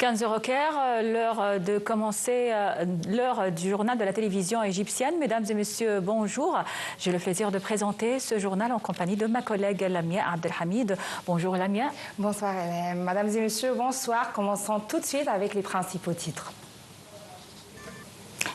15h au Caire, l'heure de commencer l'heure du journal de la télévision égyptienne. Mesdames et messieurs, bonjour. J'ai le plaisir de présenter ce journal en compagnie de ma collègue Lamia Abdelhamid. Bonjour Lamia. Bonsoir Hélène. Mesdames et messieurs, bonsoir. Commençons tout de suite avec les principaux titres.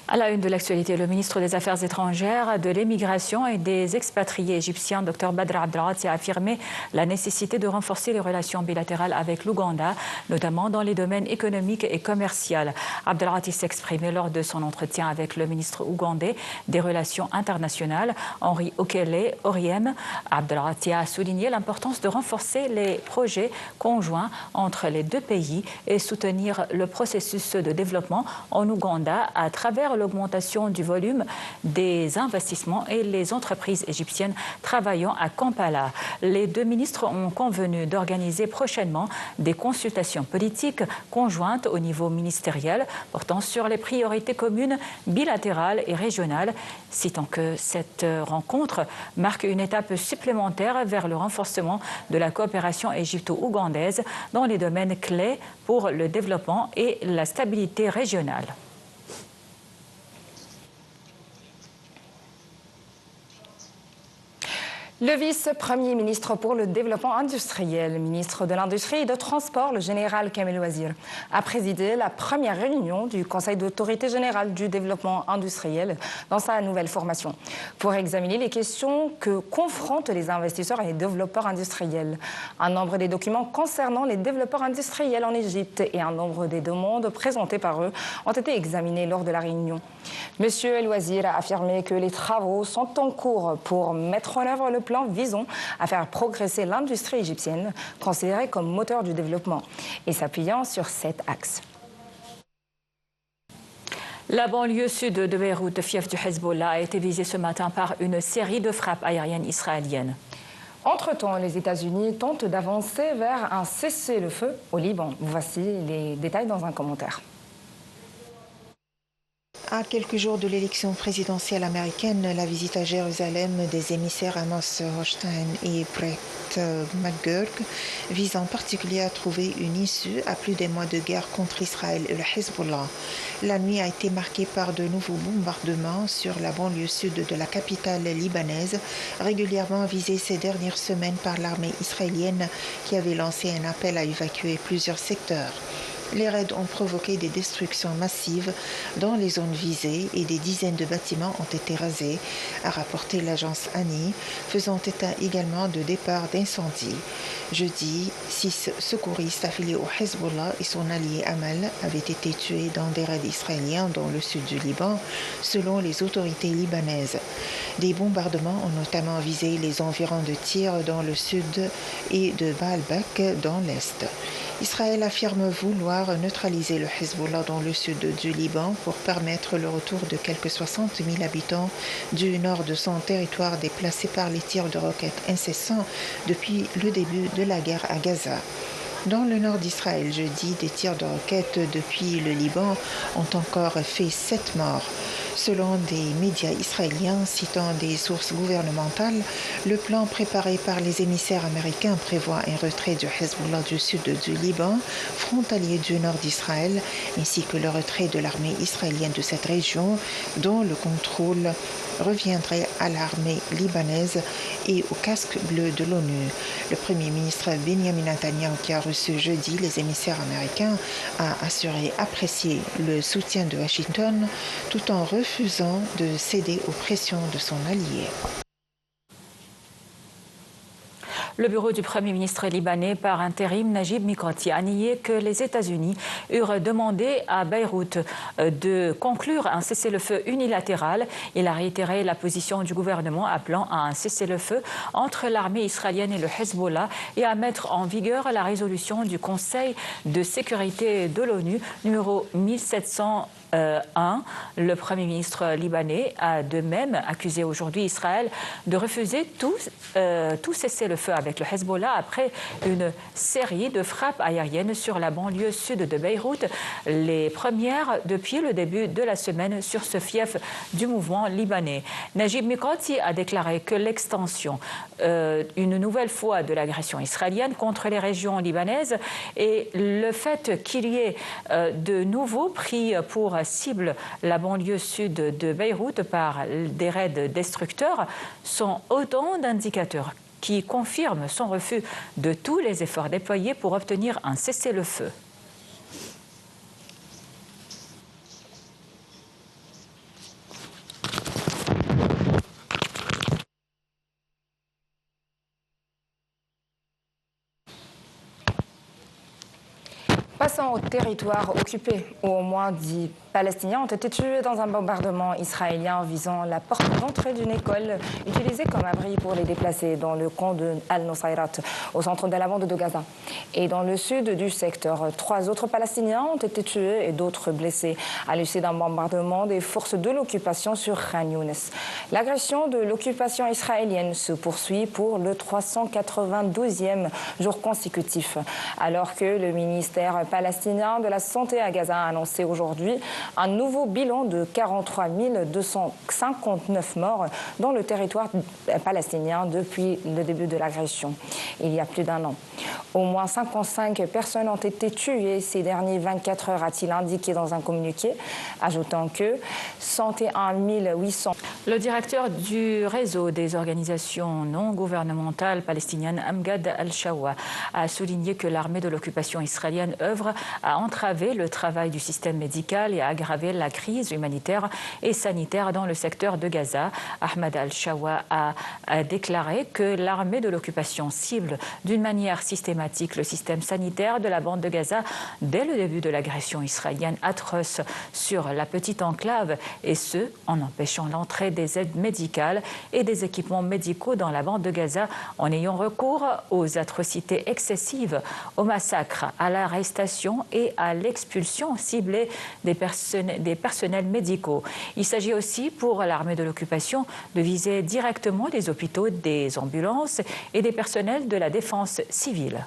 À la une de l'actualité, le ministre des Affaires étrangères, de l'émigration et des expatriés égyptiens, Dr Badr Abdelghati, a affirmé la nécessité de renforcer les relations bilatérales avec l'Ouganda, notamment dans les domaines économiques et commerciaux. Abdelghati s'exprimait lors de son entretien avec le ministre ougandais des Relations internationales, Henri Okello Oryem. Abdelghati a souligné l'importance de renforcer les projets conjoints entre les deux pays et soutenir le processus de développement en Ouganda à travers l'augmentation du volume des investissements et les entreprises égyptiennes travaillant à Kampala. Les deux ministres ont convenu d'organiser prochainement des consultations politiques conjointes au niveau ministériel portant sur les priorités communes bilatérales et régionales, citant que cette rencontre marque une étape supplémentaire vers le renforcement de la coopération égypto-ougandaise dans les domaines clés pour le développement et la stabilité régionale. Le vice-premier ministre pour le développement industriel, ministre de l'Industrie et des Transports, le général Kamel Ouazir, a présidé la première réunion du Conseil d'autorité générale du développement industriel dans sa nouvelle formation pour examiner les questions que confrontent les investisseurs et les développeurs industriels. Un nombre des documents concernant les développeurs industriels en Égypte et un nombre des demandes présentées par eux ont été examinés lors de la réunion. Monsieur El Ouazir a affirmé que les travaux sont en cours pour mettre en œuvre le plan visant à faire progresser l'industrie égyptienne, considérée comme moteur du développement, et s'appuyant sur 7 axes. La banlieue sud de Beyrouth, fief du Hezbollah, a été visée ce matin par une série de frappes aériennes israéliennes. Entre-temps, les États-Unis tentent d'avancer vers un cessez-le-feu au Liban. Voici les détails dans un commentaire. À quelques jours de l'élection présidentielle américaine, la visite à Jérusalem des émissaires Amos Hochstein et Brett McGurk vise en particulier à trouver une issue à plus d'un mois de guerre contre Israël et le Hezbollah. La nuit a été marquée par de nouveaux bombardements sur la banlieue sud de la capitale libanaise, régulièrement visée ces dernières semaines par l'armée israélienne qui avait lancé un appel à évacuer plusieurs secteurs. Les raids ont provoqué des destructions massives dans les zones visées et des dizaines de bâtiments ont été rasés, a rapporté l'agence ANI, faisant état également de départs d'incendies. Jeudi, 6 secouristes affiliés au Hezbollah et son allié Amal avaient été tués dans des raids israéliens dans le sud du Liban, selon les autorités libanaises. Des bombardements ont notamment visé les environs de Tyr dans le sud et de Baalbek dans l'est. Israël affirme vouloir neutraliser le Hezbollah dans le sud du Liban pour permettre le retour de quelques 60 000 habitants du nord de son territoire déplacés par les tirs de roquettes incessants depuis le début de la guerre à Gaza. Dans le nord d'Israël, jeudi, des tirs de roquettes depuis le Liban ont encore fait 7 morts. Selon des médias israéliens citant des sources gouvernementales, le plan préparé par les émissaires américains prévoit un retrait du Hezbollah du sud du Liban, frontalier du nord d'Israël, ainsi que le retrait de l'armée israélienne de cette région, dont le contrôle reviendrait à l'armée libanaise et au casque bleu de l'ONU. Le Premier ministre Benjamin Netanyahu, qui a reçu jeudi les émissaires américains, a assuré apprécier le soutien de Washington tout en refusant de céder aux pressions de son allié. Le bureau du Premier ministre libanais par intérim, Najib Mikati, a nié que les États-Unis eurent demandé à Beyrouth de conclure un cessez-le-feu unilatéral. Il a réitéré la position du gouvernement appelant à un cessez-le-feu entre l'armée israélienne et le Hezbollah et à mettre en vigueur la résolution du Conseil de sécurité de l'ONU numéro 1701. Le Premier ministre libanais a de même accusé aujourd'hui Israël de refuser tout cessez-le-feu à avec le Hezbollah après une série de frappes aériennes sur la banlieue sud de Beyrouth, les premières depuis le début de la semaine sur ce fief du mouvement libanais. Najib Mikati a déclaré que l'extension une nouvelle fois de l'agression israélienne contre les régions libanaises et le fait qu'il y ait de nouveau pris pour cible la banlieue sud de Beyrouth par des raids destructeurs sont autant d'indicateurs qui confirment son refus de tous les efforts déployés pour obtenir un cessez-le-feu. Passant au territoire occupé, où au moins 10 Palestiniens ont été tués dans un bombardement israélien visant la porte d'entrée d'une école utilisée comme abri pour les déplacés dans le camp de Al-Nusayrat, au centre de la bande de Gaza. Et dans le sud du secteur, 3 autres Palestiniens ont été tués et d'autres blessés à l'issue d'un bombardement des forces de l'occupation sur Khan Younes. L'agression de l'occupation israélienne se poursuit pour le 392e jour consécutif, alors que le ministère palestinien de la Santé à Gaza a annoncé aujourd'hui un nouveau bilan de 43 259 morts dans le territoire palestinien depuis le début de l'agression, il y a plus d'1 an. Au moins 55 personnes ont été tuées ces dernières 24 heures, a-t-il indiqué dans un communiqué, ajoutant que 101 800... Le directeur du réseau des organisations non gouvernementales palestiniennes, Amgad Al-Shawa, a souligné que l'armée de l'occupation israélienne œuvre à entraver le travail du système médical et à aggraver la crise humanitaire et sanitaire dans le secteur de Gaza. Ahmad Al-Shawa a déclaré que l'armée de l'occupation cible d'une manière systématique le système sanitaire de la bande de Gaza dès le début de l'agression israélienne atroce sur la petite enclave, et ce, en empêchant l'entrée des aides médicales et des équipements médicaux dans la bande de Gaza, en ayant recours aux atrocités excessives, aux massacres, à l'arrestation et à l'expulsion ciblée des personnels médicaux. Il s'agit aussi pour l'armée de l'occupation de viser directement les hôpitaux, des ambulances et des personnels de la défense civile.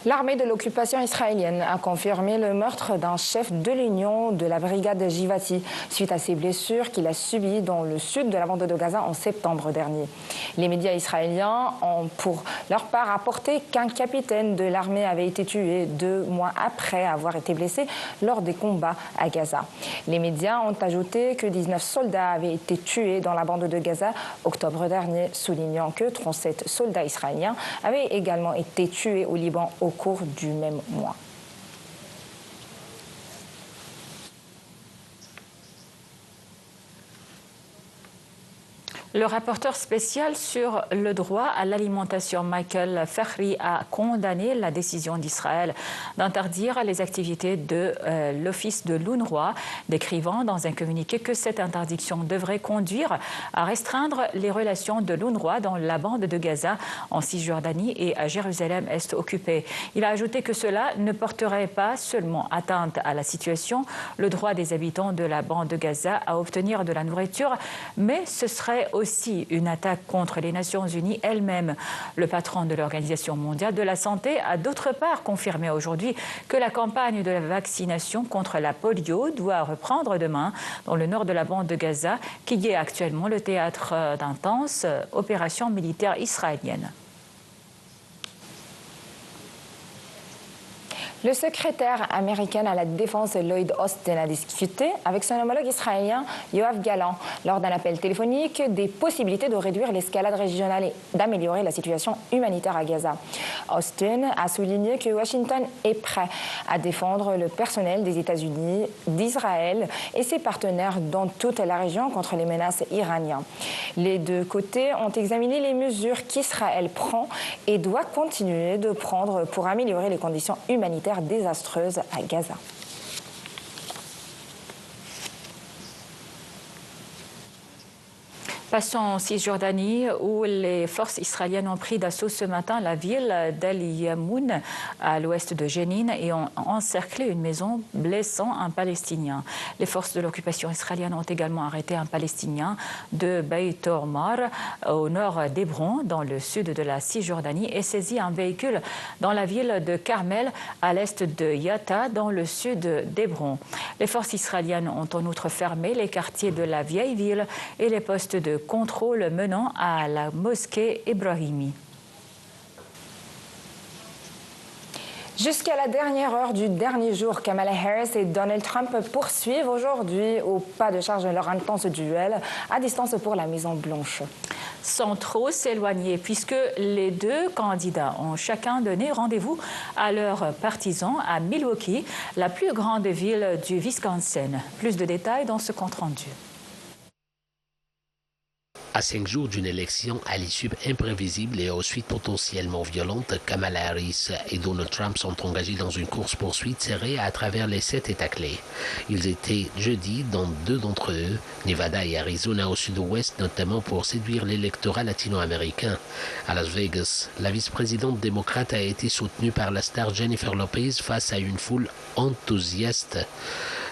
L'armée de l'occupation israélienne a confirmé le meurtre d'un chef de l'Union de la brigade Givati suite à ses blessures qu'il a subies dans le sud de la bande de Gaza en septembre dernier. Les médias israéliens ont pour leur part rapporté qu'un capitaine de l'armée avait été tué 2 mois après avoir été blessé lors des combats à Gaza. Les médias ont ajouté que 19 soldats avaient été tués dans la bande de Gaza octobre dernier, soulignant que 37 soldats israéliens avaient également été tués au Liban au cours du même mois. Le rapporteur spécial sur le droit à l'alimentation, Michael Fakhri, a condamné la décision d'Israël d'interdire les activités de l'office de l'UNRWA, décrivant dans un communiqué que cette interdiction devrait conduire à restreindre les relations de l'UNRWA dans la bande de Gaza, en Cisjordanie et à Jérusalem-Est occupée. Il a ajouté que cela ne porterait pas seulement atteinte à la situation, le droit des habitants de la bande de Gaza à obtenir de la nourriture, mais ce serait aussi une attaque contre les Nations Unies elles-mêmes. Le patron de l'Organisation mondiale de la santé a d'autre part confirmé aujourd'hui que la campagne de la vaccination contre la polio doit reprendre demain dans le nord de la bande de Gaza, qui est actuellement le théâtre d'intenses opérations militaires israéliennes. Le secrétaire américain à la défense Lloyd Austin a discuté avec son homologue israélien Yoav Gallant lors d'un appel téléphonique des possibilités de réduire l'escalade régionale et d'améliorer la situation humanitaire à Gaza. Austin a souligné que Washington est prêt à défendre le personnel des États-Unis, d'Israël et ses partenaires dans toute la région contre les menaces iraniennes. Les deux côtés ont examiné les mesures qu'Israël prend et doit continuer de prendre pour améliorer les conditions humanitaires désastreuse à Gaza. Passons en Cisjordanie où les forces israéliennes ont pris d'assaut ce matin la ville d'El Yamoun à l'ouest de Jénine et ont encerclé une maison blessant un Palestinien. Les forces de l'occupation israélienne ont également arrêté un Palestinien de Beit Ormar au nord d'Hébron dans le sud de la Cisjordanie et saisi un véhicule dans la ville de Carmel à l'est de Yatta dans le sud d'Hébron. Les forces israéliennes ont en outre fermé les quartiers de la vieille ville et les postes de contrôle menant à la mosquée Ibrahimi. Jusqu'à la dernière heure du dernier jour, Kamala Harris et Donald Trump poursuivent aujourd'hui au pas de charge leur intense duel à distance pour la Maison-Blanche. Sans trop s'éloigner, puisque les deux candidats ont chacun donné rendez-vous à leurs partisans à Milwaukee, la plus grande ville du Wisconsin. Plus de détails dans ce compte-rendu. À 5 jours d'une élection à l'issue imprévisible et aux suites potentiellement violentes, Kamala Harris et Donald Trump sont engagés dans une course-poursuite serrée à travers les 7 États clés. Ils étaient jeudi dans 2 d'entre eux, Nevada et Arizona au sud-ouest, notamment pour séduire l'électorat latino-américain. À Las Vegas, la vice-présidente démocrate a été soutenue par la star Jennifer Lopez face à une foule enthousiaste.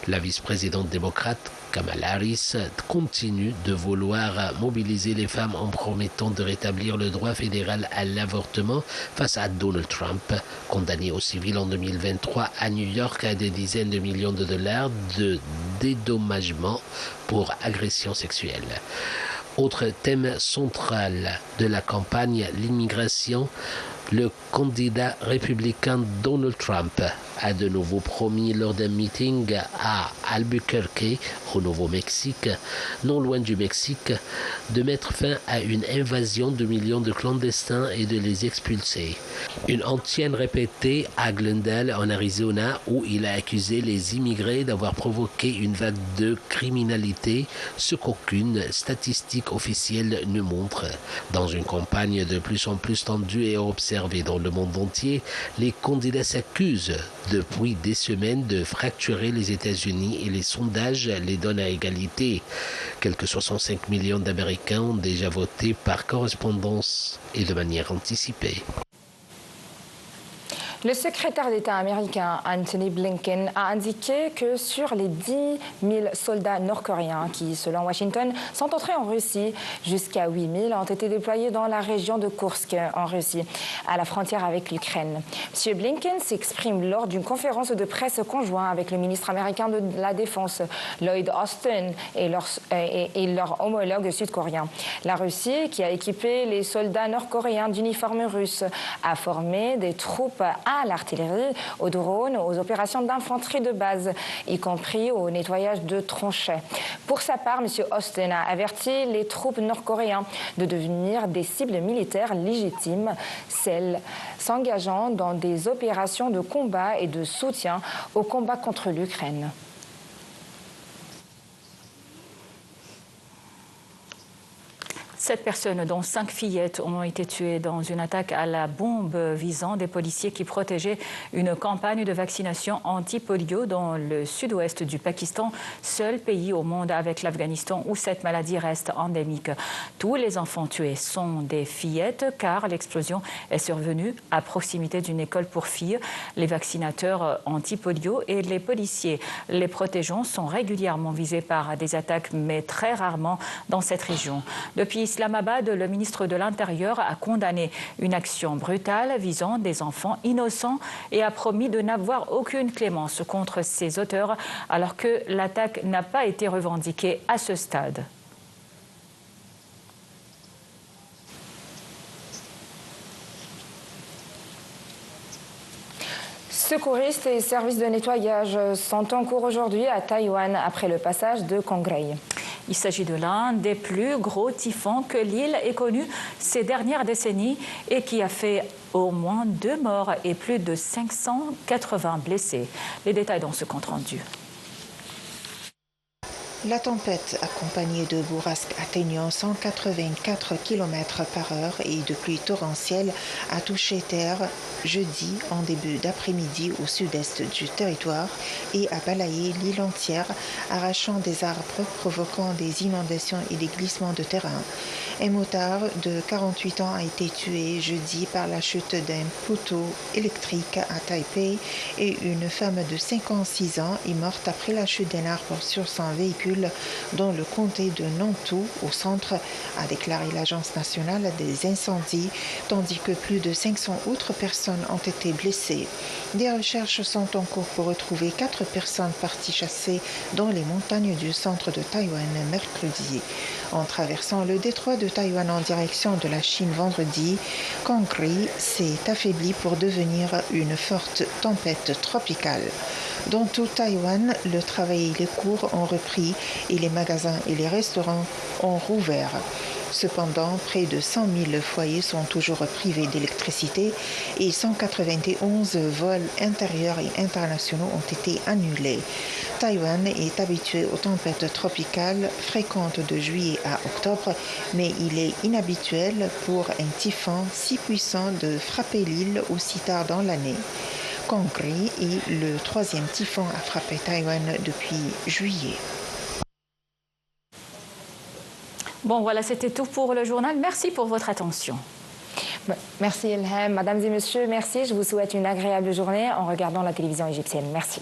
La vice-présidente démocrate Kamala Harris continue de vouloir mobiliser les femmes en promettant de rétablir le droit fédéral à l'avortement face à Donald Trump, condamné au civil en 2023 à New York à des dizaines de millions de dollars de dédommagement pour agression sexuelle. Autre thème central de la campagne, l'immigration. Le candidat républicain Donald Trump a de nouveau promis lors d'un meeting à Albuquerque, au Nouveau-Mexique, non loin du Mexique, de mettre fin à une invasion de millions de clandestins et de les expulser. Une antienne répétée à Glendale, en Arizona, où il a accusé les immigrés d'avoir provoqué une vague de criminalité, ce qu'aucune statistique officielle ne montre. Dans une campagne de plus en plus tendue et observée dans le monde entier, les candidats s'accusent depuis des semaines de fracturer les États-Unis et les sondages les donnent à égalité. Quelques 65 millions d'Américains ont déjà voté par correspondance et de manière anticipée. Le secrétaire d'État américain Anthony Blinken a indiqué que sur les 10 000 soldats nord-coréens qui, selon Washington, sont entrés en Russie, jusqu'à 8 000 ont été déployés dans la région de Koursk, en Russie, à la frontière avec l'Ukraine. M. Blinken s'exprime lors d'une conférence de presse conjointe avec le ministre américain de la Défense, Lloyd Austin, et leur homologue sud-coréen. La Russie, qui a équipé les soldats nord-coréens d'uniformes russes, a formé des troupes à l'artillerie, aux drones, aux opérations d'infanterie de base, y compris au nettoyage de tranchées. Pour sa part, M. Austin a averti les troupes nord-coréennes de devenir des cibles militaires légitimes, celles s'engageant dans des opérations de combat et de soutien au combat contre l'Ukraine. 7 personnes, dont 5 fillettes, ont été tuées dans une attaque à la bombe visant des policiers qui protégeaient une campagne de vaccination anti-polio dans le sud-ouest du Pakistan, seul pays au monde avec l'Afghanistan où cette maladie reste endémique. Tous les enfants tués sont des fillettes car l'explosion est survenue à proximité d'une école pour filles. Les vaccinateurs anti-polio et les policiers les protégeant sont régulièrement visés par des attaques, mais très rarement dans cette région. Depuis Islamabad, le ministre de l'Intérieur a condamné une action brutale visant des enfants innocents et a promis de n'avoir aucune clémence contre ses auteurs alors que l'attaque n'a pas été revendiquée à ce stade. Secouristes et services de nettoyage sont en cours aujourd'hui à Taïwan après le passage de Kangri. Il s'agit de l'un des plus gros typhons que l'île ait connu ces dernières décennies et qui a fait au moins 2 morts et plus de 580 blessés. Les détails dans ce compte-rendu. La tempête, accompagnée de bourrasques atteignant 184 km/h et de pluies torrentielles, a touché terre jeudi en début d'après-midi au sud-est du territoire et a balayé l'île entière, arrachant des arbres, provoquant des inondations et des glissements de terrain. Un motard de 48 ans a été tué jeudi par la chute d'un poteau électrique à Taipei et une femme de 56 ans est morte après la chute d'un arbre sur son véhicule dans le comté de Nantou, au centre, a déclaré l'Agence nationale des incendies, tandis que plus de 500 autres personnes ont été blessées. Des recherches sont en cours pour retrouver 4 personnes parties chasser dans les montagnes du centre de Taïwan mercredi. En traversant le détroit de Taïwan en direction de la Chine vendredi, Kangri s'est affaibli pour devenir une forte tempête tropicale. Dans tout Taïwan, le travail et les cours ont repris et les magasins et les restaurants ont rouvert. Cependant, près de 100 000 foyers sont toujours privés d'électricité et 191 vols intérieurs et internationaux ont été annulés. Taïwan est habitué aux tempêtes tropicales fréquentes de juillet à octobre, mais il est inhabituel pour un typhon si puissant de frapper l'île aussi tard dans l'année. Kangri est le 3e typhon à frapper Taïwan depuis juillet. Bon, voilà, c'était tout pour le journal. Merci pour votre attention. Merci Ilham. Mesdames et messieurs, merci. Je vous souhaite une agréable journée en regardant la télévision égyptienne. Merci.